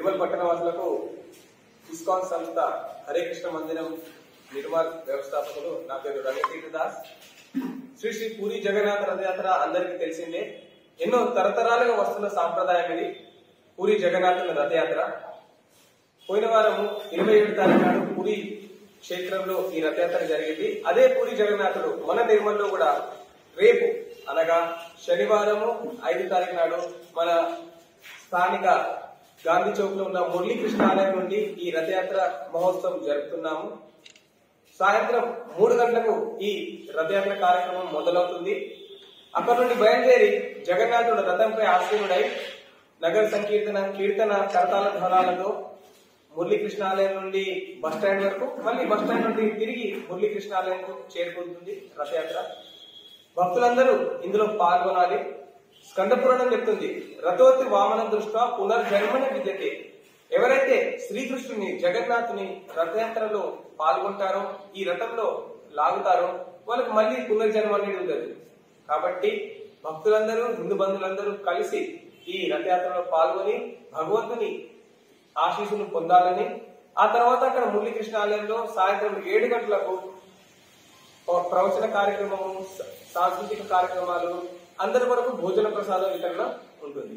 Nirmal పట్టణవాసులకు ISKCON సంస్థ హరే కృష్ణ మందిరం నిర్మల్ వ్యవస్థాపకులు నా పేరు రవితీర్థ దాస్. శ్రీ శ్రీ పూరి జగన్నాథ రథయాత్ర అందరికీ తెలిసిందే. ఎన్నో తరతరాలుగా వస్తున్న సాంప్రదాయం ఇది పూరి జగన్నాథుల రథయాత్ర. పోయిన వారము 27 తారీఖు నాడు పూరి క్షేత్రంలో ఈ రథయాత్ర జరిగింది. అదే పూరి జగన్నాథుడు మన నిర్మల్లో కూడా రేపు అనగా శనివారము 5 తారీఖు నాడు మన స్థానిక గాంధీ చౌక్ లో ఉన్న మురళీకృష్ణ ఆలయం నుండి ఈ రథయాత్ర మహోత్సవం జరుపుతున్నాము. సాయంత్రం 3 గంటలకు ఈ రథయాత్ర కార్యక్రమం మొదలవుతుంది. అక్కడి నుండి బయలుదేరి జగన్నాథుడు రథంపై ఆసీనుడై నగర సంకీర్తన కీర్తన కరతాళ ధ్వనాలతో మురళీకృష్ణాలయం నుండి బస్టాండ్ వరకు, మళ్ళీ బస్టాండ్ నుండి తిరిగి మురళీకృష్ణాలయంకు చేరుకుంటుంది రథయాత్ర. భక్తులందరూ ఇందులో పాల్గొనాలి. స్కంద పురాణం చెప్తుంది, రథోతి వామనం దృష్ట్యా పునర్జన్మన విద్యతే. ఎవరైతే శ్రీకృష్ణుని జగన్నాథుని రథయాత్రలో పాల్గొంటారో, ఈ రథంలో లాగుతారో, వాళ్ళకు మళ్ళీ పునర్జన్మ అనేది ఉండదు. కాబట్టి భక్తులందరూ హిందూ బంధువులందరూ కలిసి ఈ రథయాత్రలో పాల్గొని భగవంతుని ఆశీస్సును పొందాలని, ఆ తర్వాత అక్కడ మురళీకృష్ణ ఆలయంలో సాయంత్రం 7 గంటలకు ప్రవచన కార్యక్రమము, సాంస్కృతిక కార్యక్రమాలు, అందరి వరకు భోజన ప్రసాదం వితరణ ఉంటుంది.